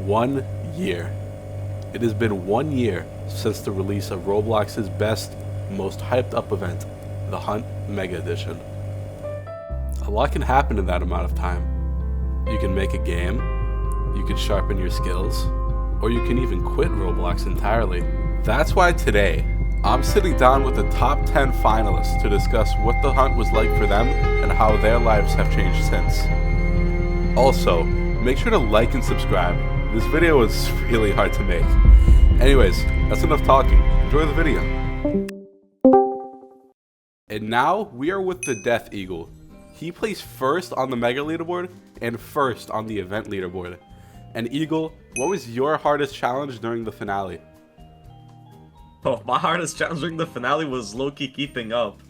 1 year. It has been 1 year since the release of Roblox's best, most hyped up event, the Hunt Mega Edition. A lot can happen in that amount of time. You can make a game, you can sharpen your skills, or you can even quit Roblox entirely. That's why today, I'm sitting down with the top 10 finalists to discuss what the hunt was like for them and how their lives have changed since. Also, make sure to like and subscribe. This video is really hard to make. Anyways, that's enough talking. Enjoy the video. And now we are with the TheDeathEagle. He placed first on the Mega Leaderboard and first on the event leaderboard. And Eagle, what was your hardest challenge during the finale? Oh, my hardest challenge during the finale was low-key keeping up.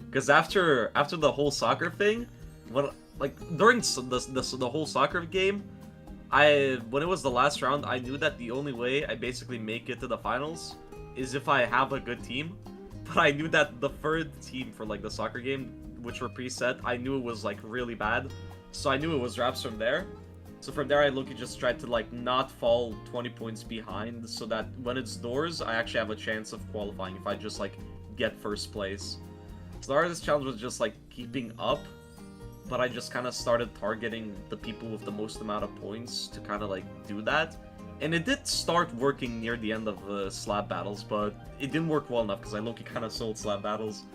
Because after the whole soccer thing, during the whole soccer game, when it was the last round, I knew that the only way I basically make it to the finals is if I have a good team. But I knew that the third team for the soccer game, which were preset, I knew it was really bad. So I knew it was wraps from there. So from there, I low-key just tried to not fall 20 points behind, so that when it's doors, I actually have a chance of qualifying if I just get first place. So the hardest challenge was just keeping up, but I just kind of started targeting the people with the most amount of points to kind of do that. And it did start working near the end of the slab battles, but it didn't work well enough because I low-key kind of sold slab battles.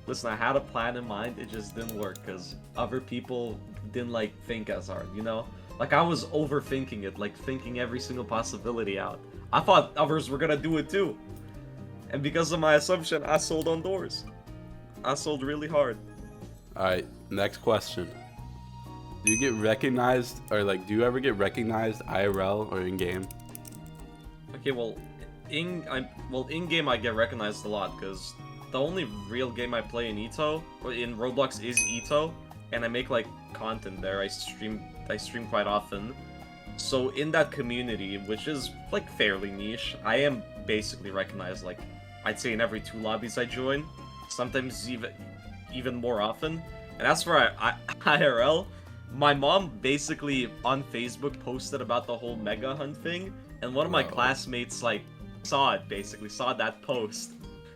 Listen, I had a plan in mind, it just didn't work because other people didn't think as hard, you know? I was overthinking it, thinking every single possibility out. I thought others were gonna do it too. And because of my assumption, I sold on doors. I sold really hard. Alright, next question. Do you get recognized, or do you ever get recognized IRL or in-game? Okay, well, in-game I get recognized a lot, because the only real game I play in Roblox is Icyycl, and I make content there. I stream quite often. So in that community, which is fairly niche, I am basically recognized I'd say in every 2 lobbies I join, sometimes even more often. And as for IRL, my mom basically on Facebook posted about the whole Mega Hunt thing, and one of my classmates saw that post.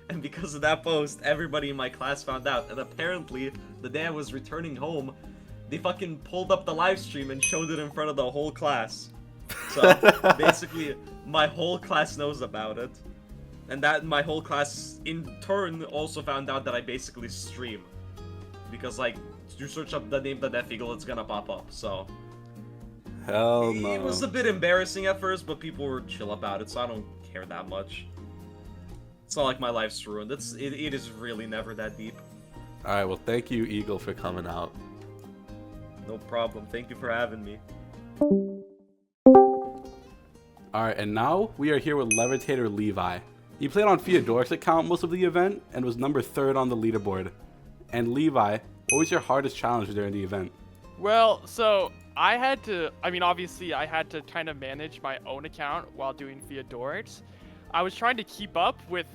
And because of that post, everybody in my class found out, and apparently the day I was returning home, they fucking pulled up the live stream and showed it in front of the whole class. So basically my whole class knows about it, and that my whole class in turn also found out that I basically stream, because you search up the name TheDeathEagle, it's gonna pop up. So hell no. It was a bit embarrassing at first, but people were chill about it, so I don't care that much. It's not like my life's ruined. It is really never that deep. Alright, well thank you Eagle for coming out. No problem. Thank you for having me. Alright, and now we are here with LevitatorLevi. He played on Theodoric's account most of the event and was number 3rd on the leaderboard. And Levi, what was your hardest challenge during the event? Well, so obviously I had to kind of manage my own account while doing Theodoric's. I was trying to keep up with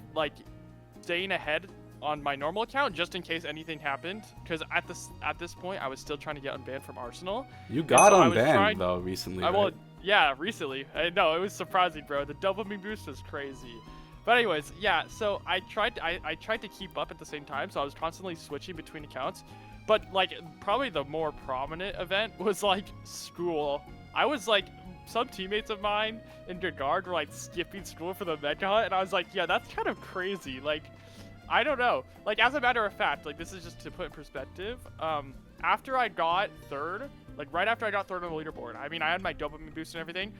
staying ahead on my normal account just in case anything happened, because at this point I was still trying to get unbanned from Arsenal. You got unbanned though recently, right? Well, yeah, recently. No, it was surprising, bro. The dopamine boost was crazy. But anyways, yeah, so I tried to keep up at the same time, so I was constantly switching between accounts. But probably the more prominent event was school. I was some teammates of mine in Duddedud were skipping school for the Mega Hunt, and I was yeah, that's kind of crazy. I don't know. As a matter of fact, this is just to put in perspective. After I got 3rd, right after I got 3rd on the leaderboard, I had my dopamine boost and everything.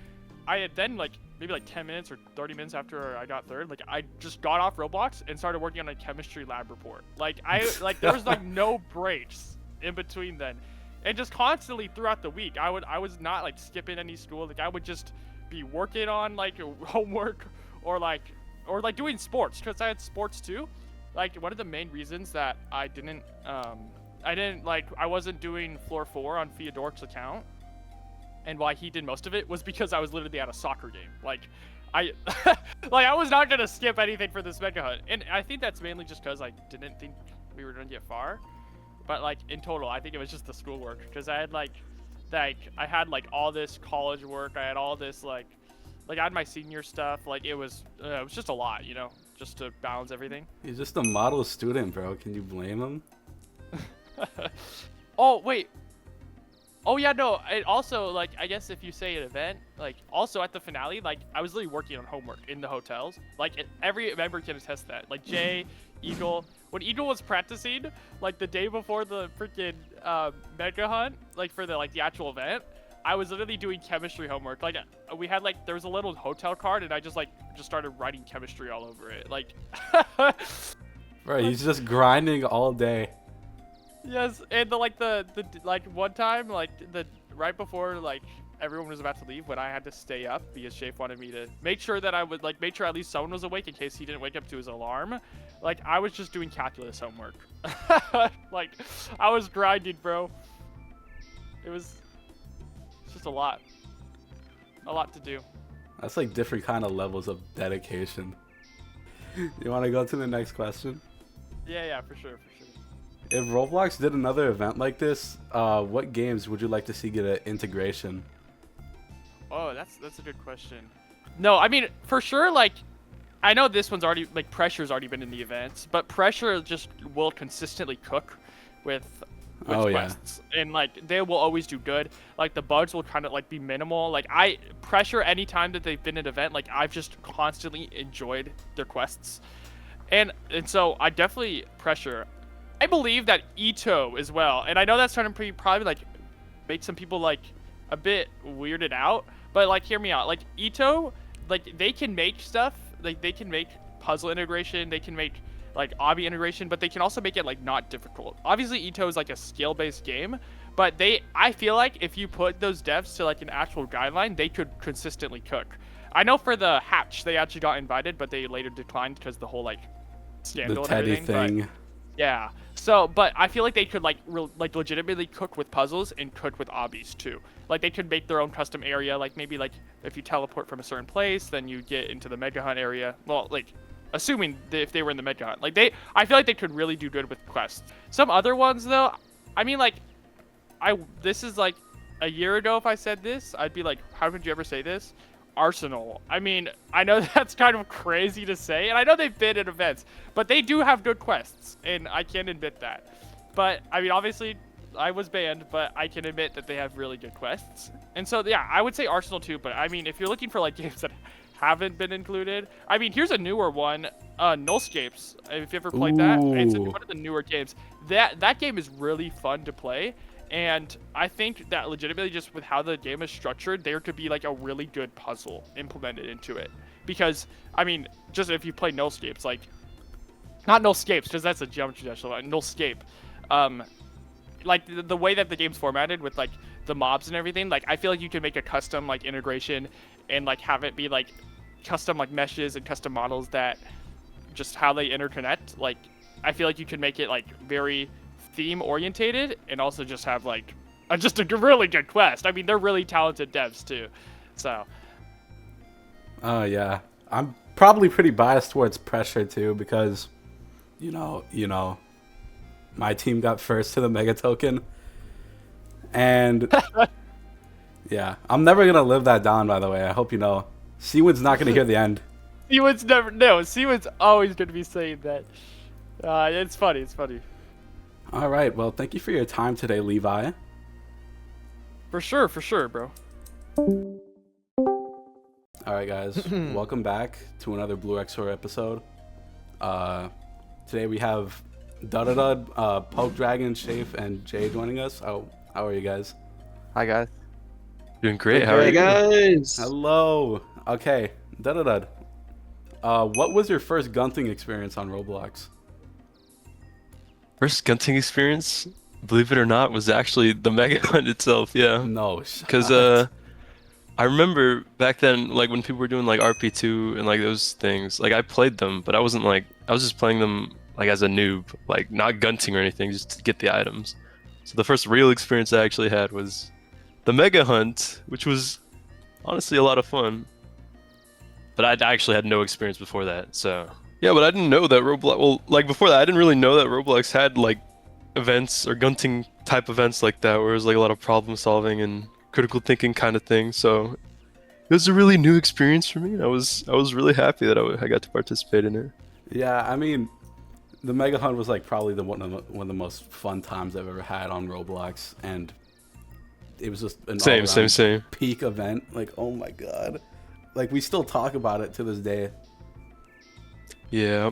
I had then maybe 10 minutes or 30 minutes after I got 3rd, I just got off Roblox and started working on a chemistry lab report. There was no breaks in between then. And just constantly throughout the week, I was not skipping any school. I would just be working on homework or doing sports, because I had sports too. One of the main reasons that I wasn't doing floor 4 on Theodoric's account, and why he did most of it, was because I was literally at a soccer game. I was not gonna skip anything for this Mega Hunt, and I think that's mainly just because I didn't think we were gonna get far. But in total, I think it was just the schoolwork, because I had I had all this college work, I had all this Like I had my senior stuff. Like it was just a lot, you know, just to balance everything. He's just a model student, bro. Can you blame him? Oh wait. Oh yeah, no. It also, like, I guess if you say an event, like, also at the finale, like, I was literally working on homework in the hotels. Like, every member can attest that. Like, Jay, Icyycl, when Icyycl was practicing, like, the day before the freaking mega hunt, like, for the, like, the actual event, I was literally doing chemistry homework. Like, we had, like, there was a little hotel card, and I just started writing chemistry all over it. Like, Bro, he's just grinding all day. yes, and the like one time, like the right before like everyone was about to leave, when I had to stay up because Shayph wanted me to make sure that I would like make sure at least someone was awake in case he didn't wake up to his alarm. Like I was just doing calculus homework. Like I was grinding, bro. It's just a lot to do. That's like different kind of levels of dedication. You want to go to the next question? Yeah, for sure. If Roblox did another event like this, what games would you like to see get an integration? Oh, that's a good question. No, I mean, for sure, like, I know this one's already, like, Pressure's already been in the events, but Pressure just will consistently cook with quests. Yeah. And, like, they will always do good. Like, the bugs will kind of, like, be minimal. Like, Pressure, anytime that they've been in an event, like, I've just constantly enjoyed their quests. And so, I definitely Pressure. I believe that Ito as well, and I know that's trying to probably like make some people like a bit weirded out, but like hear me out. Like Ito, like they can make stuff, like they can make puzzle integration, they can make like obby integration, but they can also make it like not difficult. Obviously Ito is like a skill-based game, but I feel like if you put those devs to like an actual guideline, they could consistently cook. I know for the Hatch they actually got invited, but they later declined because the whole like scandal the Teddy and everything. Thing. But, yeah. So, but I feel like they could like legitimately cook with puzzles and cook with obbies too. Like they could make their own custom area. Like maybe like if you teleport from a certain place, then you get into the mega hunt area. Well, like assuming if they were in the mega hunt, like I feel like they could really do good with quests. Some other ones though, I mean like, this is like a year ago. If I said this, I'd be like, how could you ever say this? Arsenal. I mean, I know that's kind of crazy to say, and I know they've been at events, but they do have good quests, and I can admit that. But, I mean, obviously, I was banned, but I can admit that they have really good quests. And so, yeah, I would say Arsenal too, but I mean, if you're looking for, like, games that haven't been included, I mean, here's a newer one, Nullscapes. If you ever played that, it's one of the newer games. That game is really fun to play. And I think that legitimately just with how the game is structured, there could be like a really good puzzle implemented into it. Because, I mean, just if you play Nullscapes, like, not Nullscapes, because that's a geometry dash, Nullscape. Like, the way that the game's formatted with, like, the mobs and everything, like, I feel like you can make a custom, like, integration and, like, have it be, like, custom, like, meshes and custom models that just how they interconnect. Like, I feel like you could make it, like, very theme orientated and also just have like just a really good quest. I mean, they're really talented devs too. So yeah, I'm probably pretty biased towards Pressure too because you know my team got first to the mega token, and yeah, I'm never gonna live that down, by the way. I hope you know. Seawin's not gonna hear the end. Seawin's always gonna be saying that. It's funny. All right, well, thank you for your time today, Levi. For sure, bro. All right, guys, welcome back to another BlueXor episode. Today we have Duddedud, Poke Dragon, Shayph, and Jay joining us. How are you guys? Hi, guys. Doing great. How are you? Guys. Hello. Okay, Duddedud. What was your first gunting experience on Roblox? First gunting experience, believe it or not, was actually the mega hunt itself. Yeah. No. Because I remember back then, like when people were doing like RP2 and like those things, like I played them, but I was just playing them like as a noob, like not gunting or anything, just to get the items. So the first real experience I actually had was the mega hunt, which was honestly a lot of fun. But I actually had no experience before that, so. Yeah, but I didn't know that Roblox, well, like before that, I didn't really know that Roblox had like events or gunting type events like that, where it was like a lot of problem solving and critical thinking kind of thing. So was a really new experience for me. And I was really happy that I got to participate in it. Yeah, I mean, the Mega Hunt was like probably one of the most fun times I've ever had on Roblox, and it was just an Same. peak event. Like, oh my god, like we still talk about it to this day. Yeah.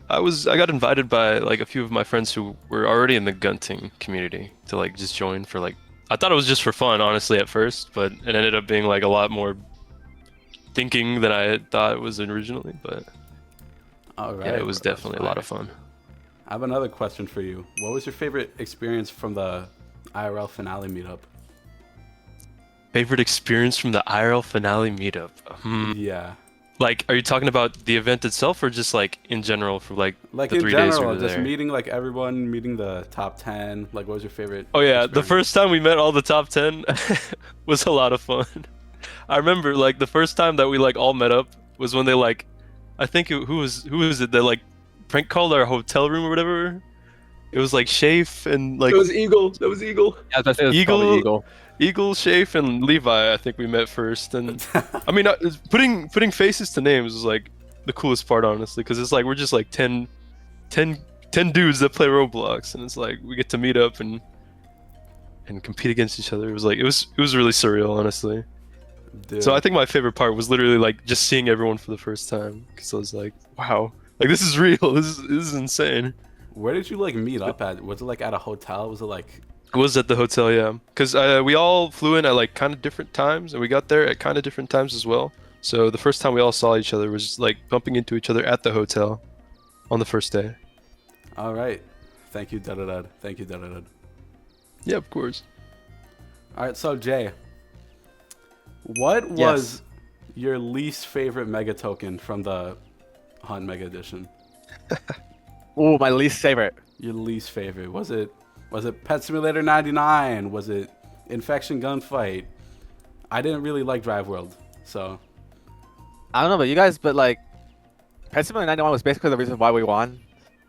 I got invited by like a few of my friends who were already in the gunting community to like just join for like, I thought it was just for fun, honestly, at first, but it ended up being like a lot more thinking than I had thought it was originally. But All right, yeah, it was definitely a lot of fun. I have another question for you. What was your favorite experience from the IRL finale meetup? Favorite experience from the IRL finale meetup? Yeah, Like, are you talking about the event itself, or just like in general for like like the in 3 days we general, were just there? meeting like everyone, meeting the top 10. Like, what was your favorite? Oh yeah, the experience? first time we met all the top 10 was a lot of fun. I remember like the first time that we like all met up was when they like, I think who was it that like prank called our hotel room or whatever. It was like Shayph and like Icyycl. That was Icyycl. Yeah, I was about to say it was probably Icyycl, Shayph, and Levi. I think we met first, and I mean, putting faces to names was like the coolest part, honestly, because it's like we're just like 10 dudes that play Roblox, and it's like we get to meet up and compete against each other. It was like it was really surreal, honestly. Dude. So I think my favorite part was literally like just seeing everyone for the first time, because I was like, wow, like this is real. This is insane. Where did you like meet up at? Was it like at a hotel? Was it like? It was at the hotel, yeah. Because we all flew in at like kind of different times, and we got there at kind of different times as well. So the first time we all saw each other was just, like bumping into each other at the hotel on the first day. All right. Thank you, Duddedud. Thank you, Duddedud. Yeah, of course. All right, so Jay, what was your least favorite Mega token from the Hunt Mega Edition? Ooh, my least favorite. Your least favorite, was it Pet Simulator 99? Was it Infection Gunfight? I didn't really like Drive World, so I don't know about you guys, but like, Pet Simulator 91 was basically the reason why we won.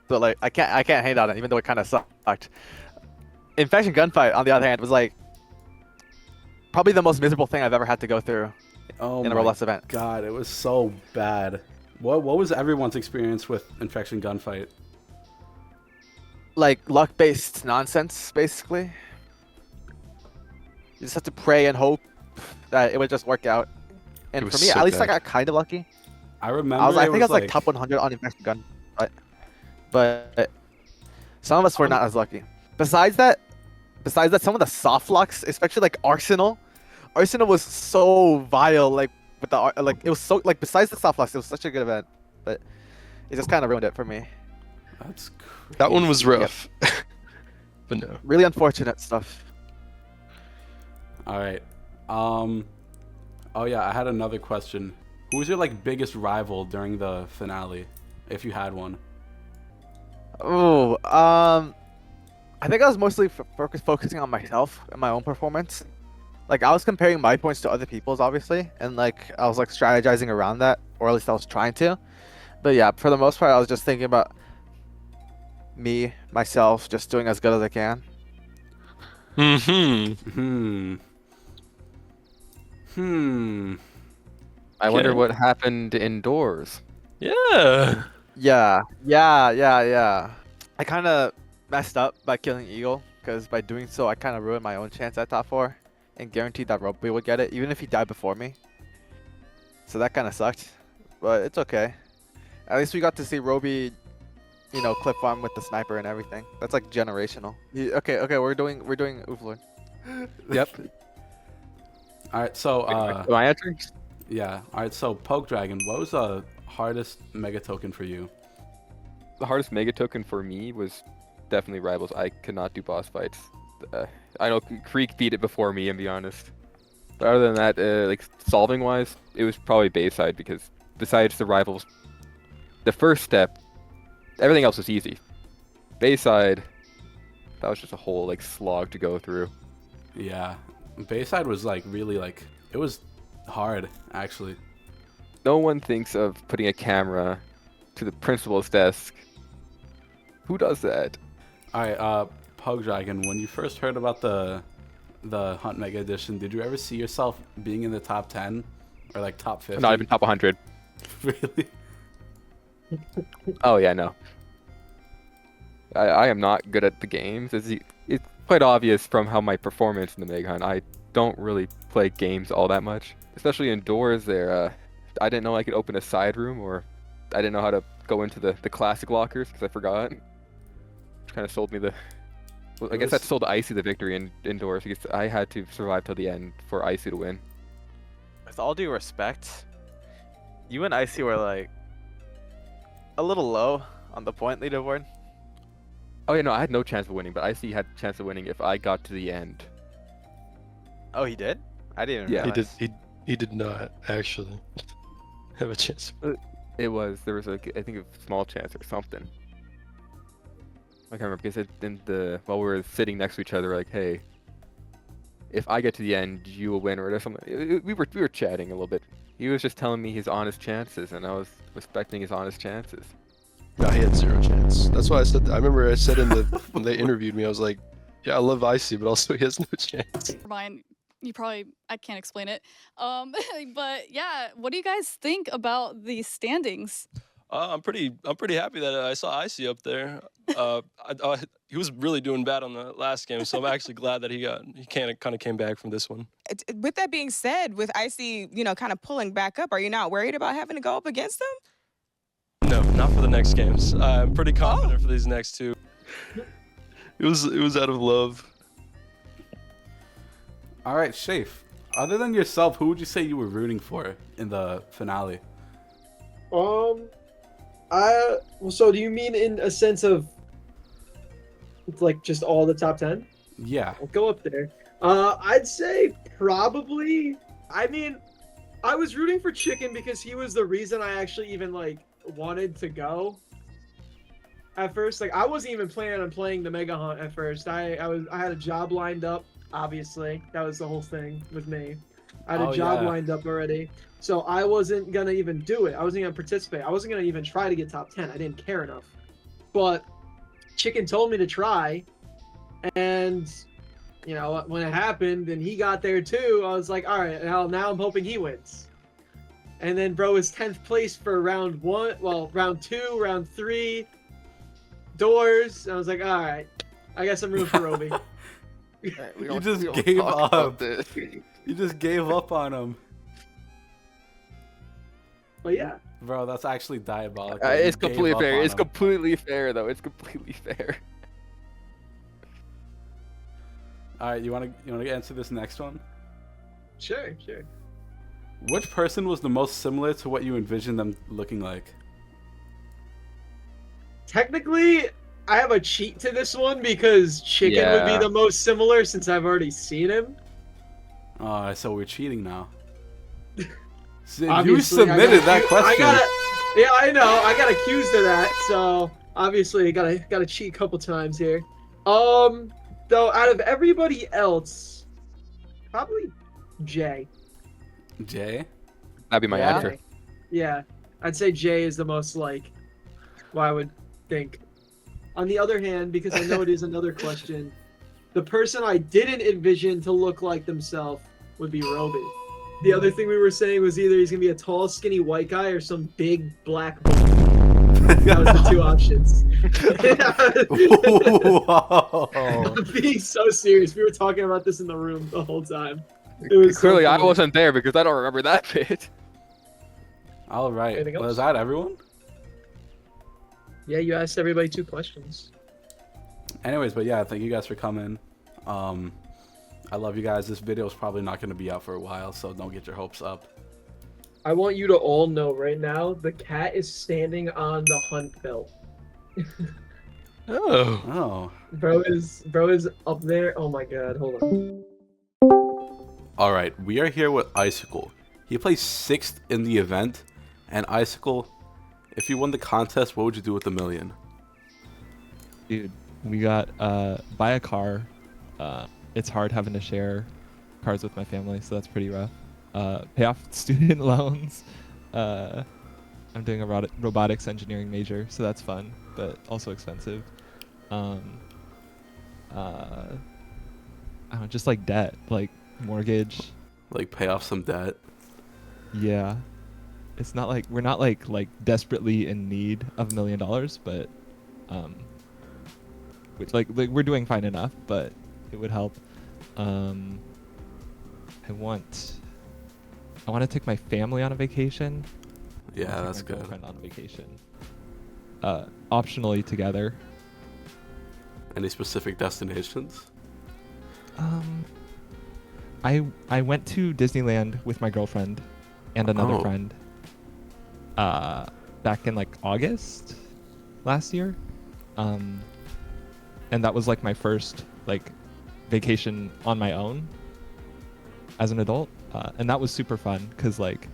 So like, I can't hate on it, even though it kind of sucked. Infection Gunfight, on the other hand, was like probably the most miserable thing I've ever had to go through in a Roblox event. God, it was so bad. What was everyone's experience with Infection Gunfight? Like luck-based nonsense, basically. You just have to pray and hope that it would just work out. And It for was me, so at least I bad. got kind of lucky. I remember. I think I was like top 100 on Infection Gun, but some of us were not as lucky. Besides that, some of the soft locks, especially like Arsenal was so vile. Like with the like, it was so like besides the soft locks, it was such a good event, but it just kind of ruined it for me. That's crazy. That one was rough. But no. Really unfortunate stuff. All right. Oh yeah, I had another question. Who was your like biggest rival during the finale, if you had one? Oh, I think I was mostly focusing on myself and my own performance. Like I was comparing my points to other people's, obviously, and like I was like strategizing around that, or at least I was trying to. But yeah, for the most part, I was just thinking about myself, just doing as good as I can. I wonder Okay. what happened indoors. Yeah. Yeah. I kind of messed up by killing Eagle, because by doing so, I kind of ruined my own chance at top 4 and guaranteed that Roby would get it, even if he died before me. So that kind of sucked, but it's okay. At least we got to see Roby, you know, clip farm with the sniper and everything. That's like generational. Okay, we're doing Ooflord. Yep. All right, so Am I answering? yeah. All right, so Poke Dragon, what was the hardest Mega token for you? The hardest mega token for me was definitely Rivals. I could not do boss fights. I know Creek beat it before me, and be honest. But other than that, like solving wise, it was probably Bayside, because besides the Rivals, the first step, everything else was easy. Bayside, that was just a whole like slog to go through. Yeah, Bayside was like really like it was hard actually. No one thinks of putting a camera to the principal's desk. Who does that? All right, Poke Dragon, when you first heard about the Hunt Mega Edition, did you ever see yourself being in the top 10 Or like top 50? Not even top 100. Really? Oh yeah, no. I am not good at the games. It's quite obvious from how my performance in the Mega Hunt. I don't really play games all that much, especially indoors. I didn't know I could open a side room, or I didn't know how to go into the classic lockers because I forgot. Which kind of sold me the. Well, I guess that sold Icyycl the victory indoors because I had to survive till the end for Icyycl to win. With all due respect, you and Icyycl were like a little low on the point leaderboard. Oh yeah, no, I had no chance of winning, but Icyycl had a chance of winning if I got to the end. Oh, he did? I didn't even Yeah. realize. He did not actually have a chance. There was like I think a small chance or something. I can't remember because while we were sitting next to each other, like, hey, if I get to the end, you will win, or something. We were chatting a little bit. He was just telling me his honest chances, and I was respecting his honest chances. No, he had zero chance. That's why I said. I remember I said when they interviewed me, I was like, "Yeah, I love Icyycl, but also he has no chance." Ryan, I can't explain it. But yeah, what do you guys think about the standings? I'm pretty happy that I saw Icyycl up there. He was really doing bad on the last game, so I'm actually glad that he kind of came back from this one. With that being said, with Icyycl, kind of pulling back up, are you not worried about having to go up against them? No, not for the next games. I'm pretty confident for these next two. It was out of love. All right, Shayph. Other than yourself, who would you say you were rooting for in the finale? So do you mean in a sense of like just all the top 10? Yeah. I'll go up there. I'd say probably. I mean, I was rooting for Chicken because he was the reason I actually even like wanted to go. At first, like I wasn't even planning on playing the Mega Hunt at first. I had a job lined up. Obviously, that was the whole thing with me. I had a job lined up already, so I wasn't gonna even do it. I wasn't gonna participate. I wasn't gonna even try to get top 10. I didn't care enough. But Chicken told me to try, and when it happened and he got there too, I was like, all right, now I'm hoping he wins. And then bro was 10th place for round 2, round 3, doors. I was like, all right, I guess I'm rooting for Roby. You just gave up. You just gave up on him. But yeah. Bro, that's actually diabolical. It's completely fair. It's completely fair, though. It's completely fair. All right, you want to answer this next one? Sure. Which person was the most similar to what you envisioned them looking like? Technically, I have a cheat to this one because Chicken would be the most similar since I've already seen him. So we're cheating now. So you submitted that question. I know. I got accused of that, so obviously I gotta cheat a couple times here. Though out of everybody else, probably Jay. Jay? That'd be my answer. Yeah, I'd say Jay is the most like. Well, I would think. On the other hand, because I know it is another question, the person I didn't envision to look like themselves would be Roby. The other thing we were saying was either he's gonna be a tall, skinny white guy or some big black boy. That was the two options. Whoa. I'm being so serious. We were talking about this in the room the whole time. It was Clearly, so I funny. wasn't there because I don't remember that bit. All right. Anything Well, else? is that everyone? Yeah, you asked everybody 2 questions. Anyways, but yeah, thank you guys for coming. I love you guys. This video is probably not going to be out for a while, so don't get your hopes up. I want you to all know right now, the cat is standing on the hunt belt. Oh. Bro is up there. Oh my god, hold on. All right, we are here with Icyycl. He plays 6th in the event, and Icyycl, if you won the contest, what would you do with the $1 million? Dude, we got buy a car. It's hard having to share cars with my family, so that's pretty rough. Pay off student loans. I'm doing a robotics engineering major, so that's fun, but also expensive. I don't know, just like debt, like mortgage. Like pay off some debt. Yeah. It's not like we're not like desperately in need of $1 million, but which like we're doing fine enough, but it would help. I want to take my family on a vacation. Yeah, Take that's my good. girlfriend on vacation. Optionally together. Any specific destinations? I went to Disneyland with my girlfriend and another Oh. friend. Back in like August last year. And that was like my first like vacation on my own as an adult. And that was super fun because like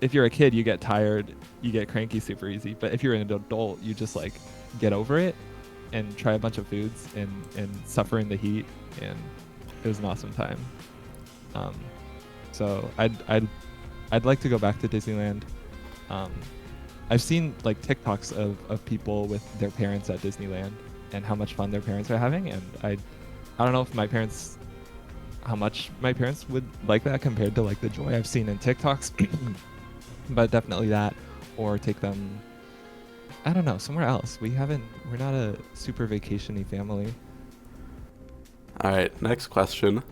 if you're a kid, you get tired, you get cranky super easy. But if you're an adult, you just like get over it and try a bunch of foods and suffer in the heat. And it was an awesome time. So I'd like to go back to Disneyland. I've seen like TikToks of people with their parents at Disneyland and how much fun their parents are having, and I don't know if how much my parents would like that compared to like the joy I've seen in TikToks, but definitely that, or take them, I don't know, somewhere else. We're not a super vacation-y family. All right, next question.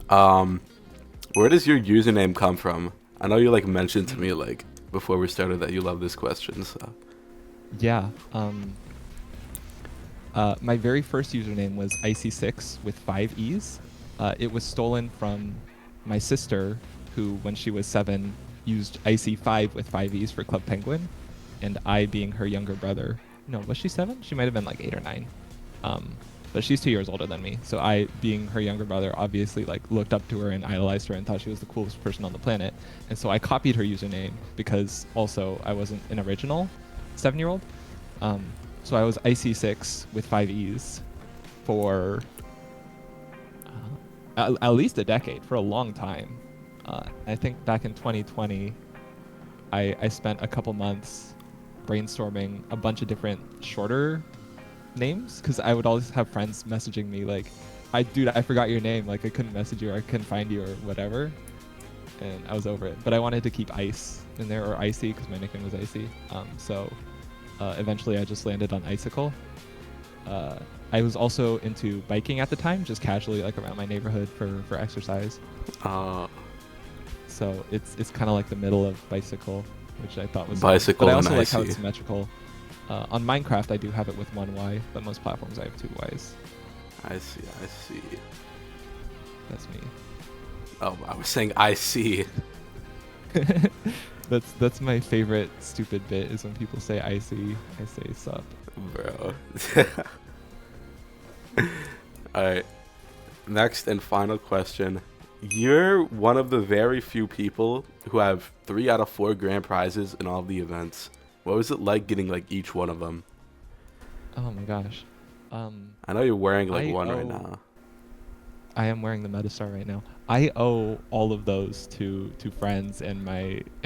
Where does your username come from? I know you like mentioned to me like before we started that you love this question, so. Yeah. My very first username was Icyycl with 5 E's. It was stolen from my sister, who, when she was 7, used Icy5 with 5 E's for Club Penguin, and I, being her younger brother, no, was she 7? She might have been like 8 or 9. But she's 2 years older than me, so I, being her younger brother, obviously like looked up to her and idolized her and thought she was the coolest person on the planet. And so I copied her username because also I wasn't an original 7-year-old. So I was Icyycl with 5 E's for at least a decade, for a long time. I think back in 2020, I spent a couple months brainstorming a bunch of different shorter names, because I would always have friends messaging me like, dude, I forgot your name, like I couldn't message you or I couldn't find you or whatever, and I was over it. But I wanted to keep Ice in there, or Icy, because my nickname was Icy. So eventually I just landed on Icyycl. I was also into biking at the time, just casually like around my neighborhood for exercise. So it's kind of like the middle of bicycle, which I thought was Bicycle but I and also like how Icy. it's symmetrical. On Minecraft, I do have it with 1 Y, but most platforms I have 2 Ys. I see. That's me. Oh, I was saying I see. That's my favorite stupid bit, is when people say icy, I say sup. Bro. Alright. Next and final question. You're one of the very few people who have 3 out of 4 grand prizes in all of the events. What was it like getting like each one of them? Oh my gosh. I know you're wearing like one right now. I am wearing the Metastar right now. I owe all of those to friends and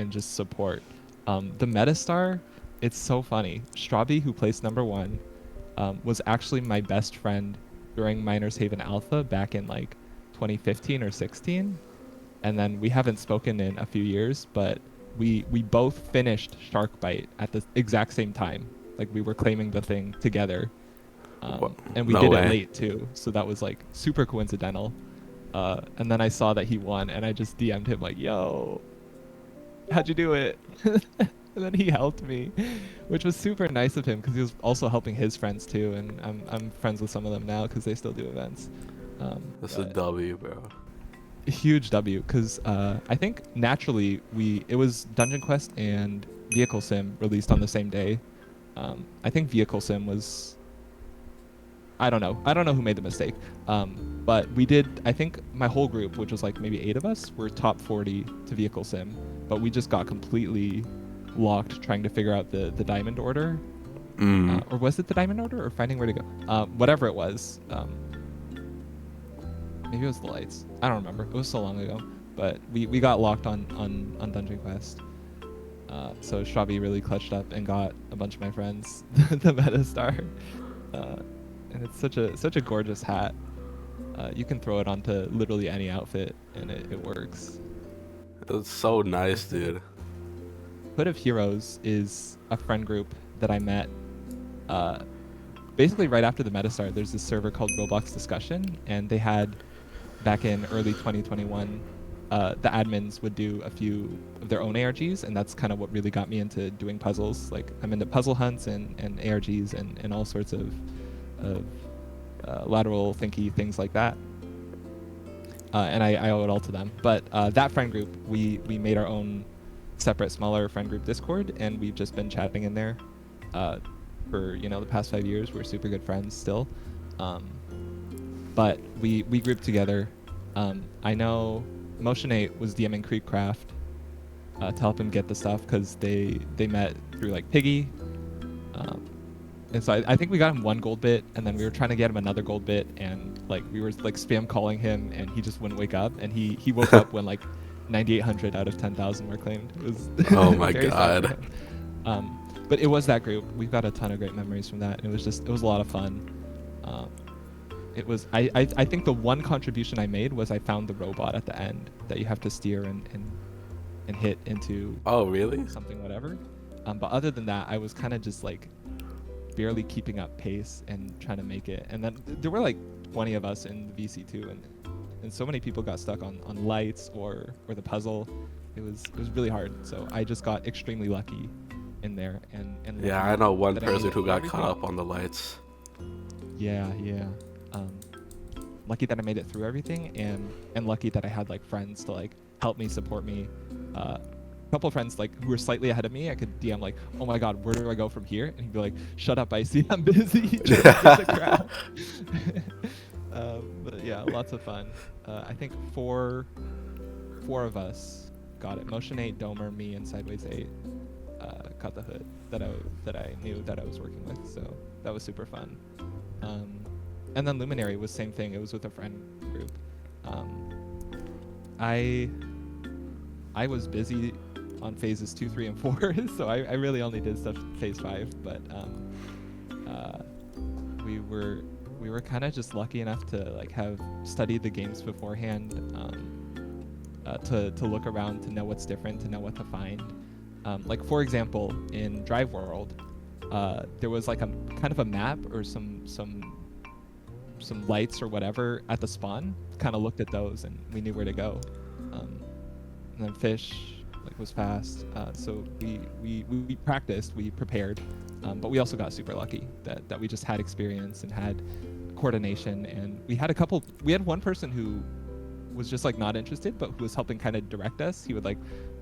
just support. The Metastar, it's so funny. Strawby, who placed #1, was actually my best friend during Miners Haven Alpha back in like 2015 or 16, and then we haven't spoken in a few years, but we both finished Sharkbite at the exact same time. Like we were claiming the thing together. And we did it late too, so that was like super coincidental. And then I saw that he won, and I just DM'd him like, "Yo, how'd you do it?" And then he helped me, which was super nice of him, because he was also helping his friends too, and I'm friends with some of them now because they still do events. That's a W, bro. Huge W, because I think naturally it was Dungeon Quest and Vehicle Sim released on the same day. I think Vehicle Sim was, I don't know who made the mistake, but we did, I think my whole group, which was like maybe 8 of us, were top 40 to Vehicle Sim, but we just got completely locked trying to figure out the diamond order. Or was it the diamond order, or finding where to go? Whatever it was. Maybe it was the lights. I don't remember. It was so long ago. But we got locked on Dungeon Quest. So Strawby really clutched up and got a bunch of my friends the Metastar. And it's such a gorgeous hat. You can throw it onto literally any outfit and it works. That's so nice, dude. Hood of Heroes is a friend group that I met basically right after the meta start. There's this server called Roblox Discussion, and they had, back in early 2021, the admins would do a few of their own ARGs, and that's kind of what really got me into doing puzzles. Like, I'm into puzzle hunts and ARGs and all sorts of lateral thinky things like that. And I owe it all to them. But that friend group, we made our own separate, smaller friend group Discord, and we've just been chatting in there for the past 5 years. We're super good friends still. But we grouped together. I know Motion8 was DMing Creekcraft to help him get the stuff because they met through like Piggy. And so I think we got him 1 gold bit, and then we were trying to get him another gold bit, and like we were like spam calling him, and he just wouldn't wake up, and he woke up when like 9,800 out of 10,000 were claimed. It was Oh my very sad for god. him. But it was that group. We've got a ton of great memories from that. It was a lot of fun. It was I think the one contribution I made was I found the robot at the end that you have to steer and hit into. Oh really? Something whatever. But other than that, I was kind of just like barely keeping up pace and trying to make it. And then there were like 20 of us in the VC2, and so many people got stuck on lights or the puzzle. It was really hard. So I just got extremely lucky in there. And Yeah, I know one that I person made who got everything. caught up on the lights. Yeah. Lucky that I made it through everything, and lucky that I had like friends to like help me, support me. A couple of friends like who were slightly ahead of me, I could DM like, oh my god, where do I go from here? And he'd be like, shut up, Icy, I'm busy. Just get the crowd. But yeah, lots of fun. I think four of us got it. Motion8, Domer, me, and Sideways8 got the hood that I knew that I was working with. So that was super fun. And then Luminary was same thing. It was with a friend group. I was busy on phases 2, 3, and 4, so I really only did stuff phase 5. But we were kind of just lucky enough to like have studied the games beforehand, to look around, to know what's different, to know what to find. Like for example, in Drive World, there was like a kind of a map or some lights or whatever at the spawn. Kind of looked at those and we knew where to go. And then Fish was fast, so we practiced, we prepared, but we also got super lucky that we just had experience and had coordination, and we had one person who was just like not interested, but who was helping kind of direct us. He would like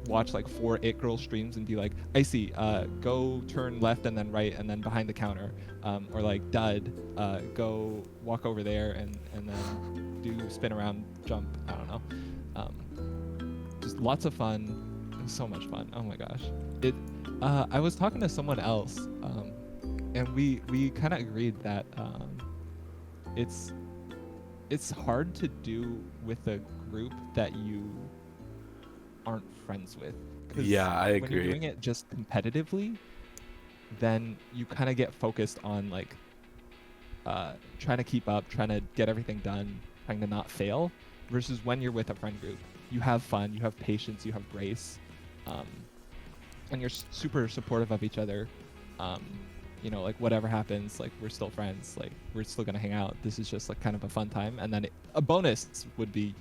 watch like 4 Icyycl streams and be like, Icy, go turn left and then right and then behind the counter, or like Dud, go walk over there and then do spin around jump. I don't know. Just lots of fun. It was so much fun. Oh my gosh. I was talking to someone else, and we kind of agreed that it's hard to do with a group that you aren't friends with. Yeah, I agree. When you're doing it just competitively, then you kind of get focused on like trying to keep up, trying to get everything done, trying to not fail, versus when you're with a friend group. You have fun, you have patience, you have grace, and you're super supportive of each other. Like whatever happens, like we're still friends, like we're still gonna hang out. This is just like kind of a fun time, and then a bonus would be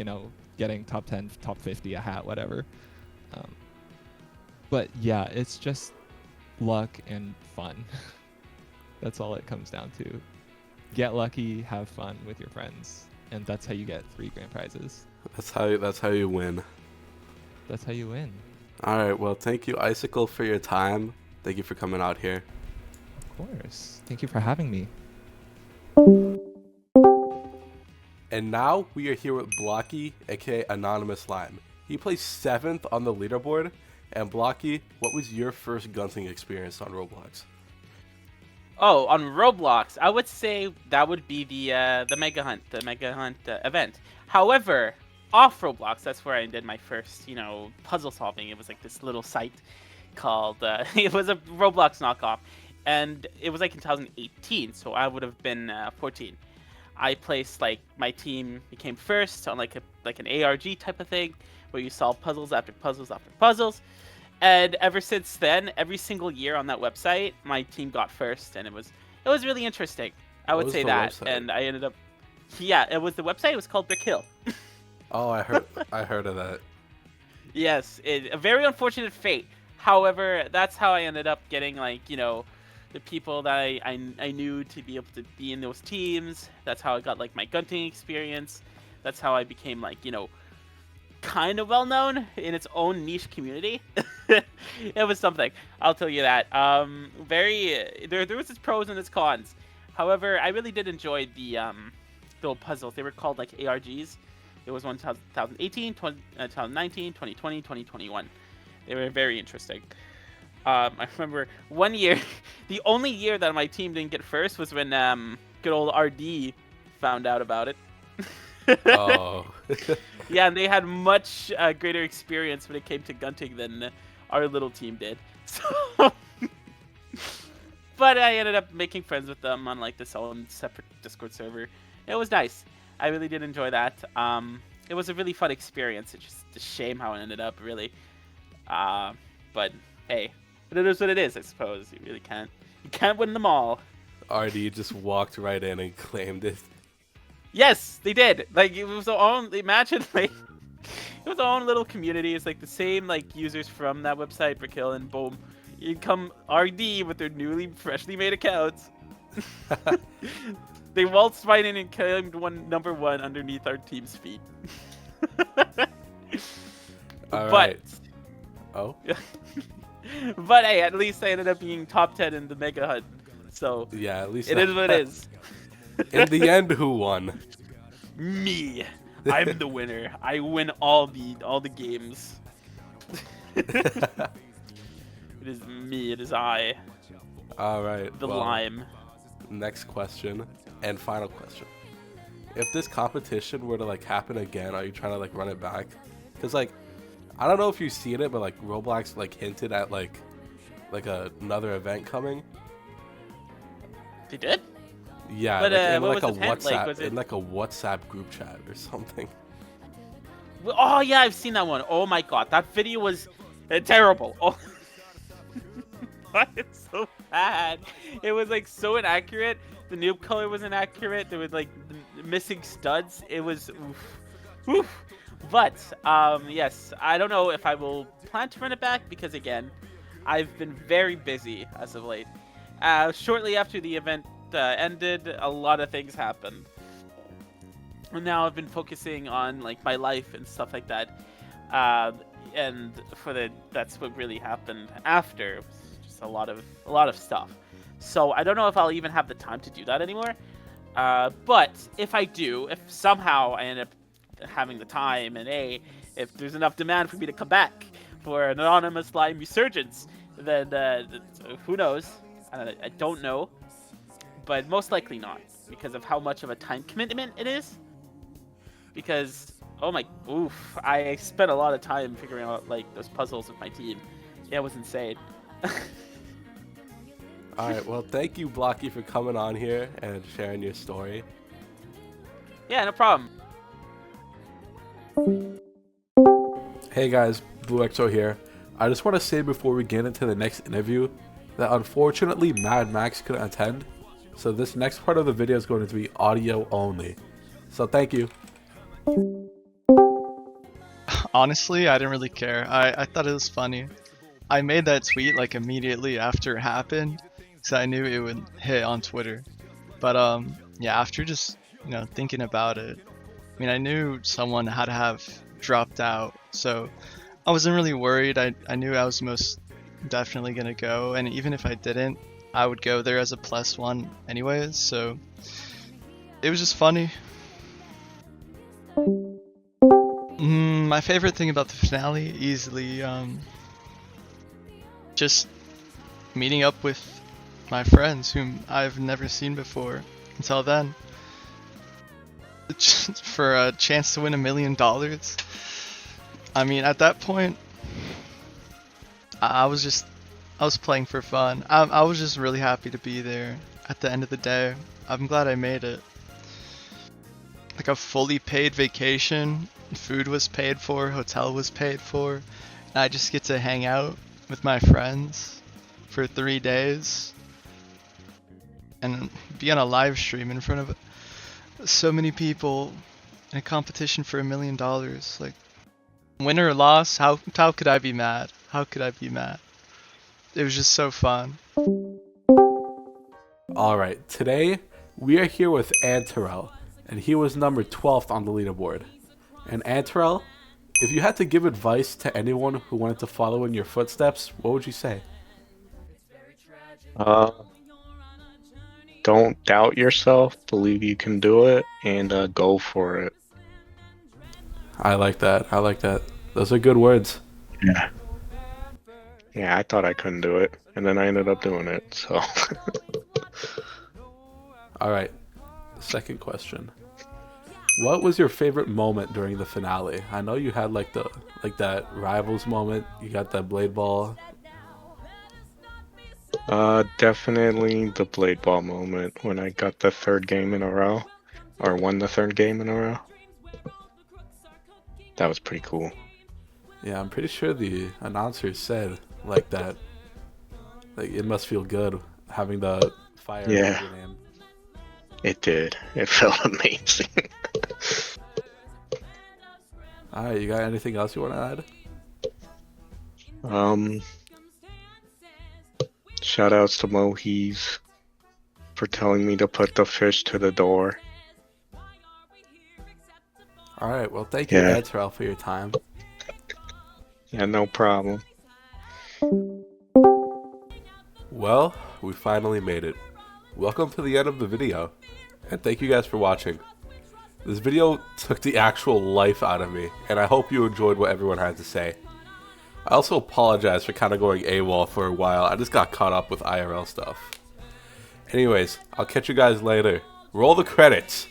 getting top 10, top 50, a hat, whatever. But yeah, it's just luck and fun. That's all it comes down to. Get lucky, have fun with your friends, and that's how you get 3 grand prizes. That's how you win. That's how you win. All right, well, thank you, Icyycl, for your time. Thank you for coming out here. Of course. Thank you for having me. And now we are here with bllocky, aka Anonymous Lime. He plays 7th on the leaderboard. And bllocky, what was your first gunting experience on Roblox? Oh, on Roblox, I would say that would be the Mega Hunt event. However, off Roblox, that's where I did my first, puzzle solving. It was like this little site called, it was a Roblox knockoff, and it was like in 2018, so I would have been 14. I placed, like, my team became first on like an ARG type of thing where you solve puzzles after puzzles after puzzles. And ever since then, every single year on that website, my team got first, and it was really interesting. I What would was say the that, website? and I ended up, yeah, it was the website. It was called Brickhill. Oh, I heard of that. Yes, a very unfortunate fate. However, that's how I ended up getting, like, you know, the people that I knew to be able to be in those teams. That's how I got, like, my gunting experience. That's how I became, like, you know, kind of well known in its own niche community. It was something, I'll tell you that. There was its pros and its cons. However, I really did enjoy the little puzzles. They were called like ARGs. It was one 2018, 2019, 2020, 2021. They were very interesting. I remember one year, the only year that my team didn't get first was when good old RD found out about it. Oh. Yeah, and they had much greater experience when it came to gunting than our little team did. So, but I ended up making friends with them on like this own separate Discord server. It was nice. I really did enjoy that. It was a really fun experience. It's just a shame how it ended up, really. But hey, but it is what it is, I suppose. You can't win them all. RD just walked right in and claimed it. Yes, they did. Like, it was their own. Imagine, like, it was their own little community. It's like the same like users from that website, Brickhill, and boom, you come RD with their freshly made accounts. They waltzed right in and claimed number one underneath our team's feet. All right. Oh. But hey, at least I ended up being top 10 in the Mega Hunt. So yeah, at least it is what it is. In the end, who won? Me. I'm the winner. I win all the games. It is me. It is I. All right. The well, lime. Next question and final question. If this competition were to like happen again, are you trying to like run it back? Because like, I don't know if you've seen it, but like Roblox like hinted at like another event coming. They did? Yeah, but, like, in what like a was the tent? WhatsApp, Like, in like a WhatsApp group chat or something. Oh yeah, I've seen that one. Oh my god, that video was terrible. Oh, it's so bad. It was like so inaccurate. The noob color was inaccurate. There was like missing studs. It was oof. But yes, I don't know if I will plan to run it back because again, I've been very busy as of late. Shortly after the event ended, a lot of things happened. And now I've been focusing on like my life and stuff like that. And that's what really happened after. It was just a lot of stuff. So I don't know if I'll even have the time to do that anymore. But if I do, if somehow I end up having the time and if there's enough demand for me to come back for an anonymous slime resurgence, then who knows? I don't know, but most likely not because of how much of a time commitment it is. Because I spent a lot of time figuring out like those puzzles with my team. Yeah, it was insane. All right, well, thank you, bllocky, for coming on here and sharing your story. Yeah, no problem. Hey guys, BlueXO here. I just want to say before we get into the next interview that unfortunately MxdMax couldn't attend, so this next part of the video is going to be audio only. So thank you. Honestly, I didn't really care. I thought it was funny. I made that tweet like immediately after it happened, so I knew it would hit on Twitter. But yeah, after just thinking about it, I mean, I knew someone had to have dropped out, so I wasn't really worried. I knew I was most definitely gonna go, and even if I didn't, I would go there as a +1 anyways, so it was just funny. My favorite thing about the finale, easily, just meeting up with my friends whom I've never seen before until then. Just for a chance to win $1 million. I mean, at that point, I was playing for fun. I was just really happy to be there at the end of the day. I'm glad I made it. Like a fully paid vacation Food was paid for, hotel was paid for, and I just get to hang out with my friends for 3 days and be on a live stream in front of so many people in a competition for $1 million. Like, win or loss, how could I be mad? How could I be mad? It was just so fun. Alright, today we are here with Antorell, and he was number 12th on the leaderboard. And Antorell, if you had to give advice to anyone who wanted to follow in your footsteps, what would you say? Don't doubt yourself, believe you can do it, and go for it. I like that. I like that. Those are good words. Yeah. Yeah, I thought I couldn't do it, and then I ended up doing it, so. Alright, second question. What was your favorite moment during the finale? I know you had like that rivals moment. You got that blade ball. Definitely the blade ball moment when I got the 3rd game in a row, or won the 3rd game in a row. That was pretty cool. Yeah, I'm pretty sure the announcer said like that. Like it must feel good having the fire. Yeah. in your name. It did. It felt amazing. Alright, you got anything else you want to add? Shout outs to Mohees for telling me to put the fish to the door. Alright, well thank you, Yeah. Antorell, for your time. Yeah, no problem. Well, we finally made it. Welcome to the end of the video, and thank you guys for watching. This video took the actual life out of me, and I hope you enjoyed what everyone had to say. I also apologize for kind of going AWOL for a while. I just got caught up with IRL stuff. Anyways, I'll catch you guys later. Roll the credits!